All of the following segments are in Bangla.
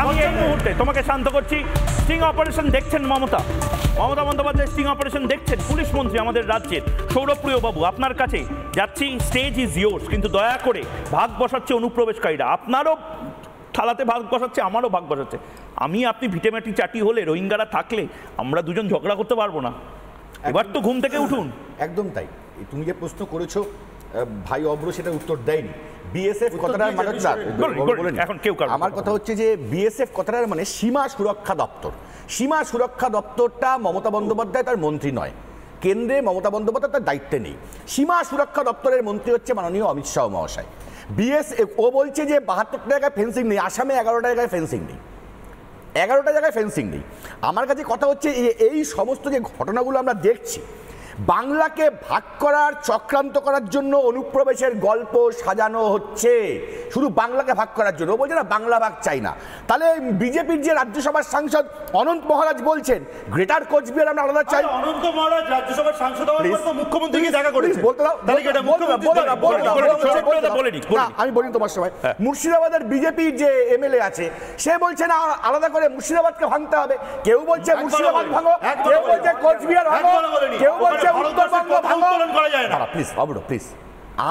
আমি এই মুহূর্তে তোমাকে শান্ত করছি। স্টিং অপারেশন দেখছেন মমতা বন্দ্যোপাধ্যায়, স্টিং অপারেশন দেখছেন পুলিশ মন্ত্রী আমাদের রাজ্যের সৌরভপ্রিয় বাবু। আপনার কাছে যাচ্ছি, স্টেজ ইজ ইয়োর্স, কিন্তু দয়া করে ভাগ বসাচ্ছে অনুপ্রবেশকারীরা। আপনারও থালাতে ভাগ বসাচ্ছে, আমারও ভাগ বসাচ্ছে। আমি আপনি ভিটেমাটি চাটি হলে, রোহিঙ্গারা থাকলে আমরা দুজন ঝগড়া করতে পারবো না। এবার তো ঘুম থেকে উঠুন। একদম তাই। তুমি যে প্রশ্ন করেছো ভাই অব্র সেটা উত্তর দেয়নি। বিএসএফ কথাটার মানে এখন কেউ আমার কথা হচ্ছে যে বিএসএফ কথাটার মানে সীমা সুরক্ষা দপ্তর। সীমা সুরক্ষা দপ্তরটা মমতা বন্দ্যোপাধ্যায় তার মন্ত্রী নয়, কেন্দ্রে মমতা বন্দ্যোপাধ্যায় তার দায়িত্বে নেই। সীমা সুরক্ষা দপ্তরের মন্ত্রী হচ্ছে মাননীয় অমিত শাহ মহাশয়। বিএসএফ ও বলছে যে 72টা জায়গায় ফেন্সিং নেই, আসামে 11টা জায়গায় ফেন্সিং নেই, 11টা জায়গায় ফেন্সিং নেই। আমার কাছে কথা হচ্ছে এই সমস্ত যে ঘটনাগুলো আমরা দেখছি, বাংলাকে ভাগ করার চক্রান্ত করার জন্য অনুপ্রবেশের গল্প সাজানো হচ্ছে, শুধু বাংলাকে ভাগ করার জন্য। বলছে না বাংলা ভাগ চাই না, তাহলে বিজেপির যে রাজ্যসভার সাংসদ অনন্ত মহারাজ বলছেন গ্রেটার কোচবিহার আমরা আলাদা চাই। অনন্ত মহারাজ রাজ্যসভার সাংসদ মুখ্যমন্ত্রীকে দেখা করেছে, বলতে দাও, আমি বলি তোমার সময়। মুর্শিদাবাদের বিজেপির যে এমএলএ আছে সে বলছে না আলাদা করে মুর্শিদাবাদকে ভাঙতে হবে। কেউ বলছে মুর্শিদাবাদ ভাঙো, কেউ বলছে কোচবিহার ভাঙো, কেউ বলছে উত্তরবঙ্গ ভাঙো। প্লিজ অবরো প্লিজ,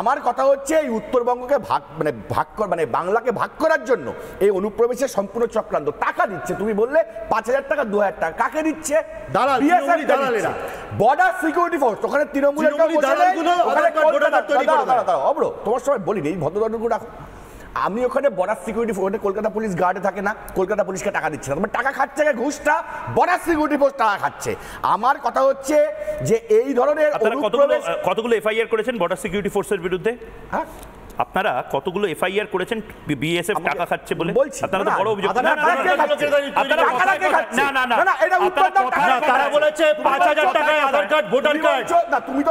আমার কথা হচ্ছে এই উত্তরবঙ্গকে মানে বাংলাকে ভাগ করার জন্য এই অনুপ্রবেশের সম্পূর্ণ চক্রান্ত। টাকা দিচ্ছে, তুমি বললে 5,000 টাকা 2,000 টাকা, কাকে দিচ্ছে? Border security force. ওখানে তৃণমূলের অবরো তোমার সময় বলিনি, এই ভদ্রদণ্ডগুলো রাখো। আমি ওখানে border security force, Kolkata police গার্ডে থাকে না, কলকাতা পুলিশকে টাকা দিচ্ছে না, টাকা খাচ্ছে ঘুষটা বর্ডার সিকিউরিটি ফোর্স টাকা খাচ্ছে। আমার কথা হচ্ছে যে এই ধরনের কতগুলো এফআইআর করেছেন বর্ডার সিকিউরিটি ফোর্সের বিরুদ্ধে? হ্যাঁ, আপনারা কতগুলো এফআইআর করেছেন বিএসএফ টাকা খাচ্ছে বলে? আপনারা তো বড় অভিযোগ। তারা বলেছে 5,000 টাকায় আধার কার্ড ভোটার কার্ড।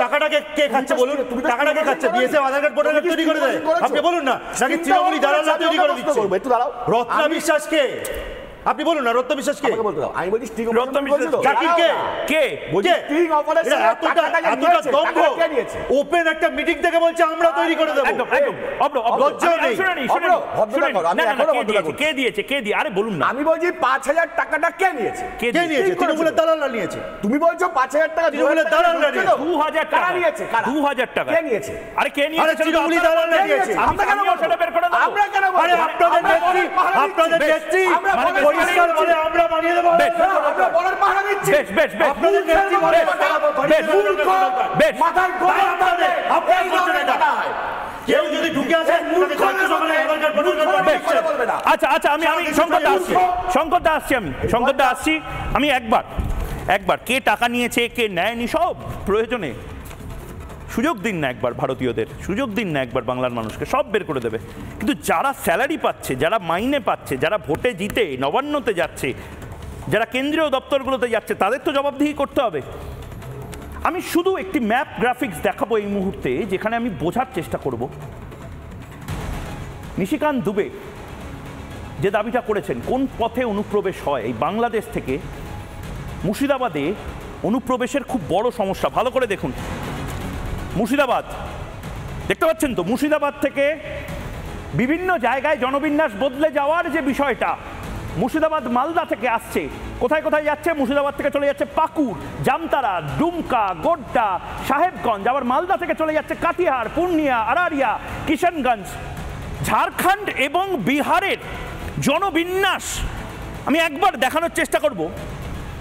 টাকাটাকে কে খাচ্ছে বলুন? টাকাটাকে খাচ্ছে বিএসএফ আধার কার্ড ভোটার কার্ড তৈরি করে দেয়। আপনি বলুন না, নাকি তৃণমূলী দালালরা তৈরি করে দিচ্ছে? রত্না বিশ্বাস কে? আপনি বলুন না, রত্ন বিশ্বাস কে? আমি বলছি রত্ন বিশ্বাস কে? ওপেন একটা মিটিং থেকে বলছে আমরা তৈরি করে দেব। কে দিয়েছে? আরে বলুন না। আমি বলছি 5,000 টাকাটা কে নিয়েছে? কে নিয়েছে? তৃণমূলের দালালরা নিয়েছে। তুমি বলছো 5,000 টাকা তৃণমূলের দালালরা নিয়েছে। 2,000 টাকা নিয়েছে। 2,000 টাকা কে নিয়েছে? আরে কে নিয়েছে? তৃণমূলী দালালরা নিয়েছে। আমরা কেন সেটা বের করে দেব? আমরা কেন? আরে আপনাদের নেত্রী পরিষ্কার বলে আমরা বানিয়ে দেব। আমরা বলার পাহারা দিচ্ছি। বেশ আপনাদের নেত্রী বলে মাথায় গোড়া আপনাদের আপনারা করছেন এটা। কেউ যদি ঢুকে আসে তাকে কালকে সকালে আধার কার্ড ভোটার কার্ড বলবে না। আচ্ছা আমি সংকটটা আসছি। আমি একবার কে টাকা নিয়েছে কে নেয়নি সব প্রয়োজনে সুযোগ দিন না, একবার ভারতীয়দের সুযোগ দিন না, একবার বাংলার মানুষকে সব বের করে দেবে। কিন্তু যারা স্যালারি পাচ্ছে, যারা মাইনে পাচ্ছে, যারা ভোটে জিতে নবান্নতে যাচ্ছে, যারা কেন্দ্রীয় দপ্তরগুলোতে যাচ্ছে, তাদের তো জবাবদিহি করতে হবে। আমি শুধু একটি ম্যাপ গ্রাফিক্স দেখাবো এই মুহূর্তে, যেখানে আমি বোঝার চেষ্টা করব নিশিকান্ত দুবে যে দাবিটা করেছেন কোন পথে অনুপ্রবেশ হয় এই বাংলাদেশ থেকে মুর্শিদাবাদে। অনুপ্রবেশের খুব বড় সমস্যা, ভালো করে দেখুন। মুর্শিদাবাদ দেখতে পাচ্ছেন তো, মুর্শিদাবাদ থেকে বিভিন্ন জায়গায় জনবিন্যাস বদলে যাওয়ার যে বিষয়টা, মুর্শিদাবাদ মালদা থেকে আসছে, কোথায় যাচ্ছে? মুর্শিদাবাদ থেকে চলে যাচ্ছে পাকুড়, জামতারা, ডুমকা, গোড্ডা, সাহেবগঞ্জ, আবার মালদা থেকে চলে যাচ্ছে কাটিহার, পূর্ণিয়া, আরারিয়া, কিষানগঞ্জ। ঝাড়খণ্ড এবং বিহারের জনবিন্যাস আমি একবার দেখানোর চেষ্টা করব।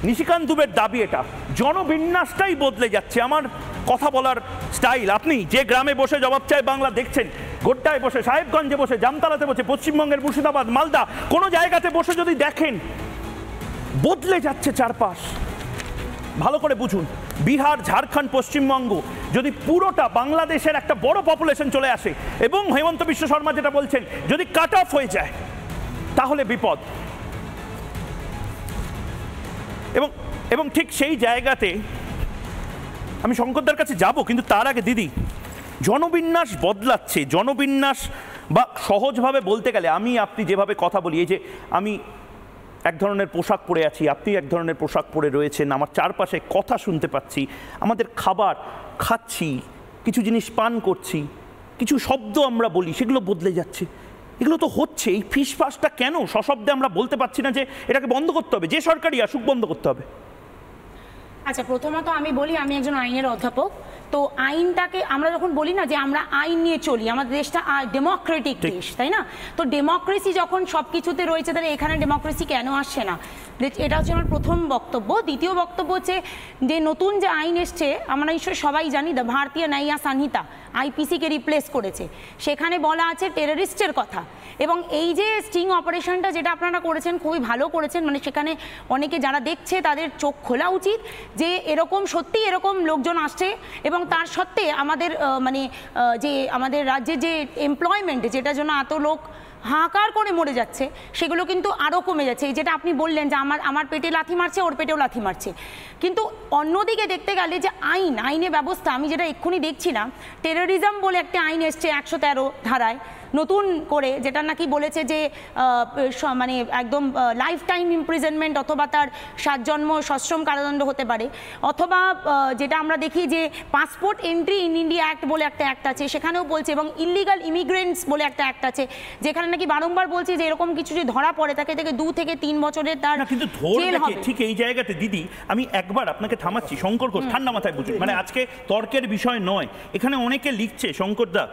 নিশিকান্ত দুবের দাবি এটা, জনবিন্যাসটাই বদলে যাচ্ছে। আমার কথা বলার স্টাইল, আপনি যে গ্রামে বসে জবাব চায় বাংলা দেখছেন, গোড্ডায় বসে, সাহেবগঞ্জে বসে, জামতারাতে বসে, পশ্চিমবঙ্গের মুর্শিদাবাদ, মালদা, কোনো জায়গাতে বসে যদি দেখেন বদলে যাচ্ছে চারপাশ। ভালো করে বুঝুন, বিহার, ঝাড়খণ্ড, পশ্চিমবঙ্গ যদি পুরোটা বাংলাদেশের একটা বড় পপুলেশন চলে আসে এবং হেমন্ত বিশ্ব শর্মা যেটা বলছেন যদি কাট অফ হয়ে যায় তাহলে বিপদ। এবং ঠিক সেই জায়গাতে আমি শঙ্করদার কাছে যাব, কিন্তু তার আগে দিদি, জনবিন্যাস বদলাচ্ছে। জনবিন্যাস বা সহজভাবে বলতে গেলে আপনি যেভাবে কথা বলি, এই যে আমি এক ধরনের পোশাক পরে আছি, আপনি এক ধরনের পোশাক পরে রয়েছেন, আমার চারপাশে কথা শুনতে পাচ্ছি, আমাদের খাবার খাচ্ছি, কিছু জিনিস পান করছি, কিছু শব্দ আমরা বলি, সেগুলো বদলে যাচ্ছে। এগুলো তো হচ্ছে। এই ফিসফাসটা কেন সশব্দে আমরা বলতে পারছি না যে এটাকে বন্ধ করতে হবে, যে সরকারই আসুক বন্ধ করতে হবে? আচ্ছা, প্রথমত আমি বলি আমি একজন আইনের অধ্যাপক। তো আইনটাকে আমরা যখন বলি না যে আমরা আইন নিয়ে চলি, আমাদের দেশটা ডেমোক্রেটিক দেশ, তাই না? তো ডেমোক্রেসি যখন সব কিছুতে রয়েছে, তাহলে এখানে ডেমোক্রেসি কেন আসছে না? এটা হচ্ছে আমার প্রথম বক্তব্য। দ্বিতীয় বক্তব্য হচ্ছে যে নতুন যে আইন এসছে, আমরা নিশ্চয়ই সবাই জানি, দ্য ভারতীয় ন্যায় সংহিতা আইপিসিকে রিপ্লেস করেছে। সেখানে বলা আছে টেররিস্টের কথা। এবং এই যে স্টিং অপারেশনটা যেটা আপনারা করেছেন, খুবই ভালো করেছেন। মানে সেখানে অনেকে যারা দেখছে তাদের চোখ খোলা উচিত যে এরকম সত্যি এরকম লোকজন আসছে, এবং তার সত্ত্বে আমাদের যে আমাদের রাজ্যের যে এমপ্লয়মেন্ট, যেটার জন্য এত লোক হাহাকার করে মরে যাচ্ছে, সেগুলো কিন্তু আরও কমে যাচ্ছে। এই যেটা আপনি বললেন যে আমার পেটে লাথি মারছে, ওর পেটেও লাথি মারছে। কিন্তু অন্যদিকে দেখতে গেলে যে আইনে ব্যবস্থা, আমি যেটা এক্ষুনি দেখছিলাম, টেরোরিজম বলে একটা আইন এসছে 113 ধারায় নতুন করে, যেটা নাকি বলেছে যে মানে একদম লাইফ টাইম ইমপ্রিজনমেন্ট অথবা তার 7 জন্ম সশ্রম কারাদণ্ড হতে পারে। অথবা যেটা আমরা দেখি যে passport entry in India act বলে একটা অ্যাক্ট আছে, সেখানেও বলছে, এবং ইলিগাল ইমিগ্রেন্টস বলে একটা অ্যাক্ট আছে, যেখানে নাকি বারংবার বলছে যে এরকম কিছু যদি ধরা পড়ে তাকে 2 থেকে 3 বছরের তার কিন্তু জেল হবে। ঠিক এই জায়গাতে দিদি আমি একবার আপনাকে থামাচ্ছি। শঙ্কর ঘোষ, ঠান্ডা মাথায় বুঝুন, মানে আজকে তর্কের বিষয় নয়। এখানে অনেকে লিখছে, শঙ্করদা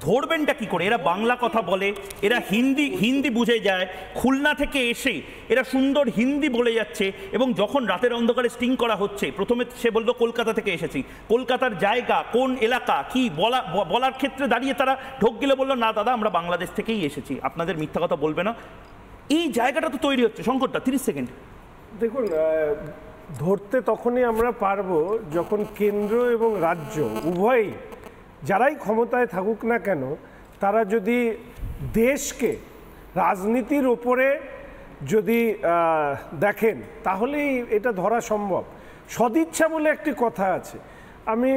ধরবেনটা কি করে? এরা বাংলা কথা বলে, এরা হিন্দি বুঝে যায়, খুলনা থেকে এসে এরা সুন্দর হিন্দি বলে যাচ্ছে। এবং যখন রাতের অন্ধকারে স্টিং করা হচ্ছে, প্রথমে সে বললো কলকাতা থেকে এসেছি, কলকাতার জায়গা কোন এলাকা কি বলার ক্ষেত্রে দাঁড়িয়ে তারা ঢোক গিলে বললো না দাদা আমরা বাংলাদেশ থেকেই এসেছি, আপনাদের মিথ্যা কথা বলবে না। এই জায়গাটা তো তৈরি হচ্ছে। শঙ্করদা 30 সেকেন্ড। দেখুন, ধরতে তখনই আমরা পারবো যখন কেন্দ্র এবং রাজ্য উভয়ই, যারাই ক্ষমতায় থাকুক না কেন, তারা যদি দেশকে রাজনীতির ওপরে যদি দেখেন, তাহলেই এটা ধরা সম্ভব। সদিচ্ছা বলে একটি কথা আছে। আমি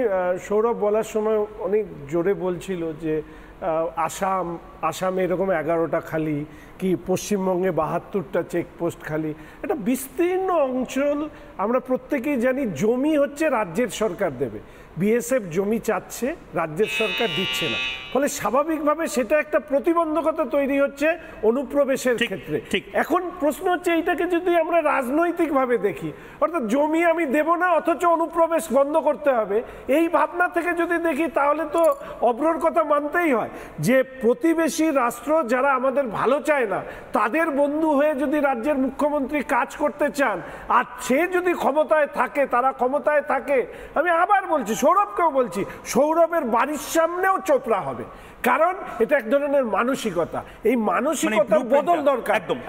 সৌরভ বলার সময় অনেক জোরে বলছিল যে আসামে এরকম 11টা খালি, কি পশ্চিমবঙ্গে 72টা চেকপোস্ট খালি। এটা বিস্তীর্ণ অঞ্চল। আমরা প্রত্যেকেই জানি জমি হচ্ছে রাজ্যের সরকার দেবে, বিএসএফ জমি চাচ্ছে, রাজ্যের সরকার দিচ্ছে না। ফলে স্বাভাবিকভাবে সেটা একটা প্রতিবন্ধকতা তৈরি হচ্ছে অনুপ্রবেশের ক্ষেত্রে। এখন প্রশ্ন হচ্ছে এইটাকে যদি আমরা রাজনৈতিকভাবে দেখি, অর্থাৎ জমি আমি দেব না অথচ অনুপ্রবেশ বন্ধ করতে হবে, এই ভাবনা থেকে যদি দেখি, তাহলে তো অব্রর কথা মানতেই হয় যে প্রতিবেশী রাষ্ট্র যারা আমাদের ভালো চায় না, তাদের বন্ধু হয়ে যদি রাজ্যের মুখ্যমন্ত্রী কাজ করতে চান, আর সে যদি ক্ষমতায় থাকে, তারা ক্ষমতায় থাকে, আমি আবার বলছি, সৌরভকেও বলছি, সৌরভের বাড়ির সামনেও চোপড়া হবে। কারণ এটা এক ধরনের মানসিকতা, এই মানসিকতার বদল দরকার। একদম।